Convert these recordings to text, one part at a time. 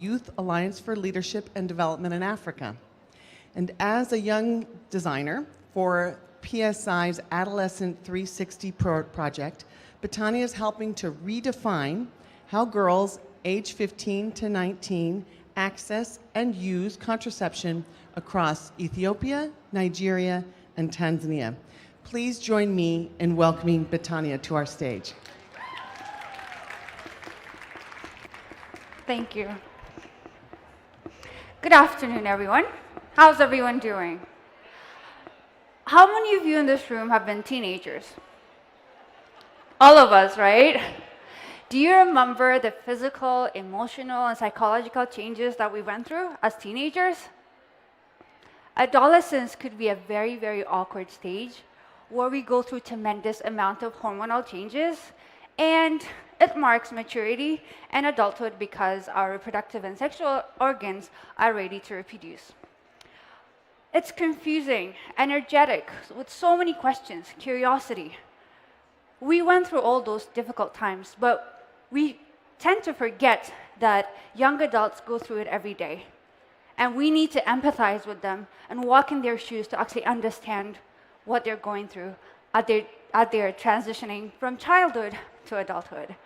Youth Alliance for Leadership and Development in Africa. And as a young designer for PSI's Adolescent 360 project, Bitania is helping to redefine how girls age 15 to 19 access and use contraception across Ethiopia, Nigeria, and Tanzania. Please join me in welcoming Bitania to our stage. Thank you. Good afternoon, everyone. How's everyone doing? How many of you in this room have been teenagers? All of us, right? Do you remember the physical, emotional, and psychological changes that we went through as teenagers? Adolescence could be a very, very awkward stage where we go through tremendous amount of hormonal changes, and it marks maturity and adulthood because our reproductive and sexual organs are ready to reproduce. It's confusing, energetic, with so many questions, curiosity. We went through all those difficult times, but we tend to forget that young adults go through it every day. And we need to empathize with them and walk in their shoes to actually understand what they're going through as they're transitioning from childhood to adulthood.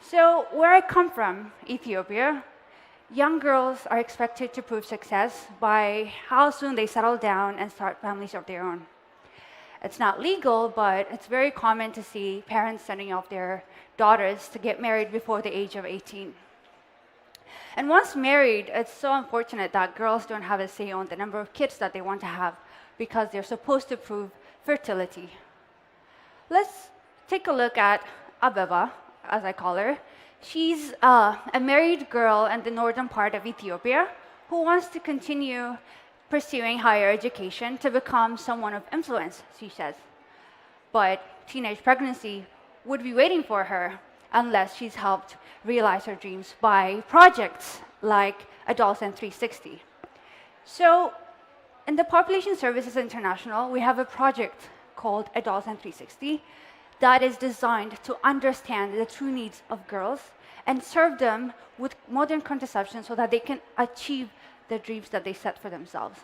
So where I come from, Ethiopia, young girls are expected to prove success by how soon they settle down and start families of their own. It's not legal, but it's very common to see parents sending off their daughters to get married before the age of 18. And once married, it's so unfortunate that girls don't have a say on the number of kids that they want to have because they're supposed to prove fertility. Let's take a look at Abeba, as I call her. She's a married girl in the northern part of Ethiopia who wants to continue pursuing higher education to become someone of influence, she says. But teenage pregnancy would be waiting for her unless she's helped realize her dreams by projects like Adolescent 360. So in the Population Services International, we have a project called Adolescent 360 that is designed to understand the true needs of girls and serve them with modern contraception so that they can achieve the dreams that they set for themselves.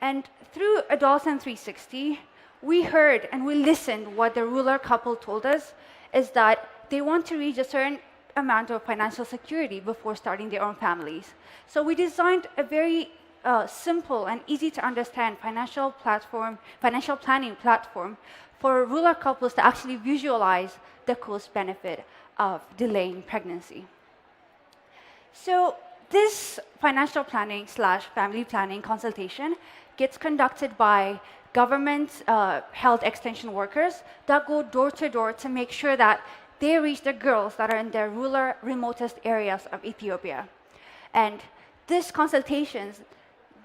And through Adolescent 360, we heard and we listened what the ruler couple told us is that they want to reach a certain amount of financial security before starting their own families. So we designed a very simple and easy to understand financial planning platform for rural couples to actually visualize the cost benefit of delaying pregnancy. So this financial planning / family planning consultation gets conducted by government health extension workers that go door to door to make sure that they reach the girls that are in the rural, remotest areas of Ethiopia. And this consultations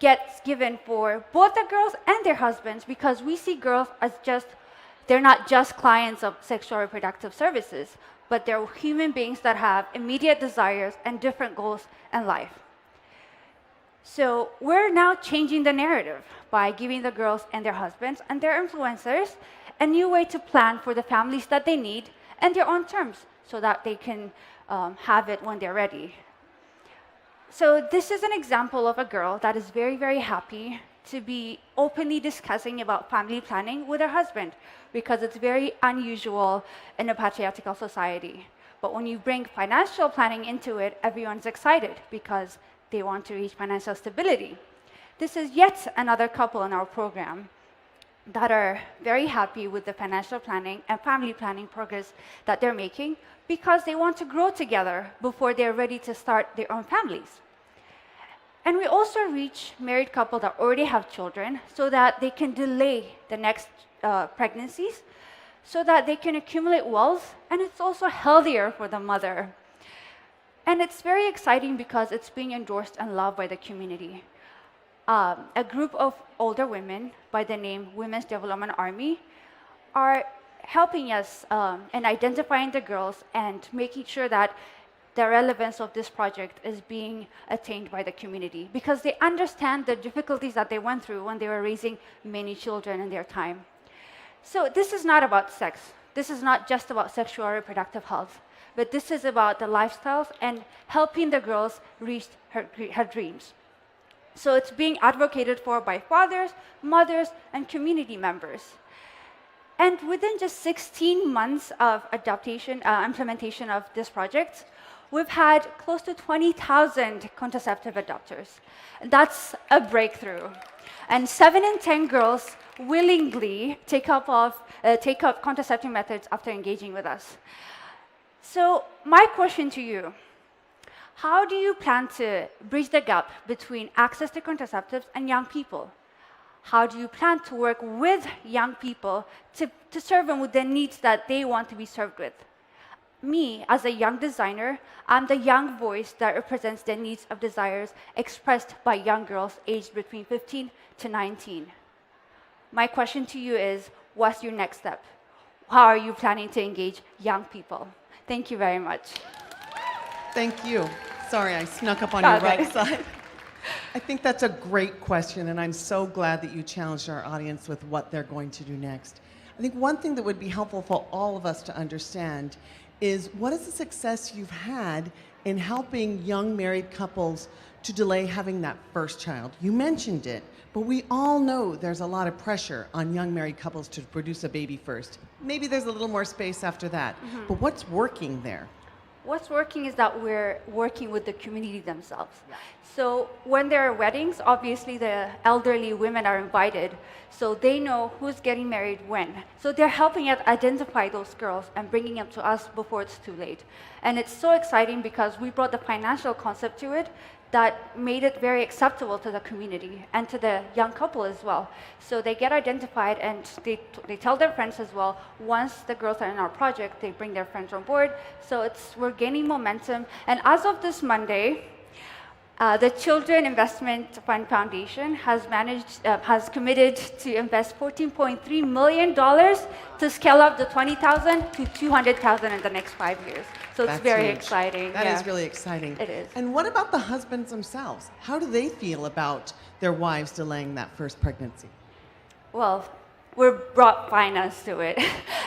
gets given for both the girls and their husbands because we see girls as they're not just clients of sexual reproductive services, but they're human beings that have immediate desires and different goals in life. So we're now changing the narrative by giving the girls and their husbands and their influencers a new way to plan for the families that they need and their own terms so that they can have it when they're ready. So this is an example of a girl that is very, very happy to be openly discussing about family planning with her husband because it's very unusual in a patriarchal society. But when you bring financial planning into it, everyone's excited because they want to reach financial stability. This is yet another couple in our program that are very happy with the financial planning and family planning progress that they're making because they want to grow together before they're ready to start their own families. And we also reach married couples that already have children so that they can delay the next pregnancies so that they can accumulate wealth, and it's also healthier for the mother. And it's very exciting because it's being endorsed and loved by the community. A group of older women by the name Women's Development Army are helping us in identifying the girls and making sure that the relevance of this project is being attained by the community because they understand the difficulties that they went through when they were raising many children in their time. So this is not about sex. This is not just about sexual or reproductive health, but this is about the lifestyles and helping the girls reach her dreams. So it's being advocated for by fathers, mothers, and community members. And within just 16 months of implementation of this project, we've had close to 20,000 contraceptive adopters. That's a breakthrough. And 7 in 10 girls willingly take up contraceptive methods after engaging with us. So my question to you, how do you plan to bridge the gap between access to contraceptives and young people? How do you plan to work with young people to serve them with the needs that they want to be served with? Me, as a young designer, I'm the young voice that represents the needs of desires expressed by young girls aged between 15 to 19. My question to you is, what's your next step? How are you planning to engage young people? Thank you very much. Thank you. Sorry, I snuck up on your right side. I think that's a great question, and I'm so glad that you challenged our audience with what they're going to do next. I think one thing that would be helpful for all of us to understand is what is the success you've had in helping young married couples to delay having that first child? You mentioned it, but we all know there's a lot of pressure on young married couples to produce a baby first. Maybe there's a little more space after that, but what's working there? What's working is that we're working with the community themselves. So when there are weddings, obviously the elderly women are invited, so they know who's getting married when. So they're helping us identify those girls and bringing them to us before it's too late. And it's so exciting because we brought the financial concept to it that made it very acceptable to the community and to the young couple as well. So they get identified and they tell their friends as well. Once the girls are in our project, they bring their friends on board. So we're gaining momentum. And as of this Monday, the Children Investment Fund Foundation has committed to invest $14.3 million to scale up the 20,000 to 200,000 in the next 5 years. So it's very exciting. That is really exciting. It is. And what about the husbands themselves? How do they feel about their wives delaying that first pregnancy? Well, we're brought finance to it.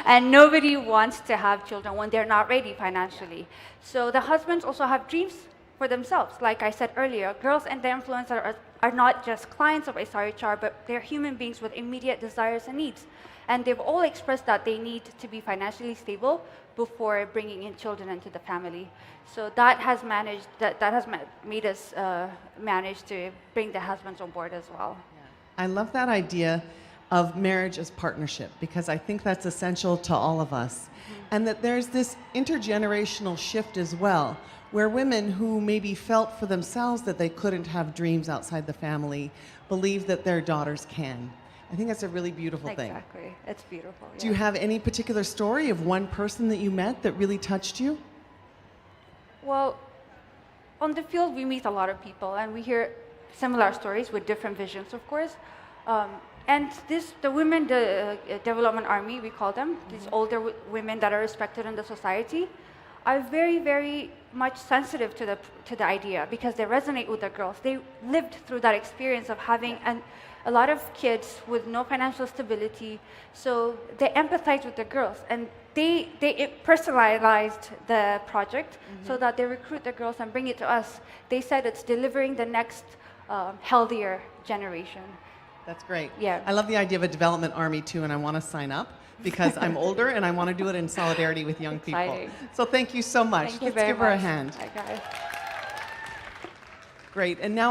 And nobody wants to have children when they're not ready financially. So the husbands also have dreams for themselves. Like I said earlier, girls and their influencers are not just clients of SRHR, but they're human beings with immediate desires and needs. And they've all expressed that they need to be financially stable before bringing in children into the family. So that has made us manage to bring the husbands on board as well. I love that idea of marriage as partnership, because I think that's essential to all of us. And that there's this intergenerational shift as well, where women who maybe felt for themselves that they couldn't have dreams outside the family believe that their daughters can. I think that's a really beautiful thing. Exactly. It's beautiful. Yeah. Do you have any particular story of one person that you met that really touched you? Well, on the field, we meet a lot of people, and we hear similar stories with different visions, of course. And the women, the development army, we call them, these older women that are respected in the society, are very, very much sensitive to the idea because they resonate with the girls. They lived through that experience of having a lot of kids with no financial stability, so they empathize with the girls, and they personalized the project so that they recruit the girls and bring it to us. They said it's delivering the next healthier generation. That's great. Yeah. I love the idea of a development army too, and I want to sign up because I'm older and I want to do it in solidarity with young people. So thank you so much. Thank you Let's very give her a much. hand. Okay. Great. And now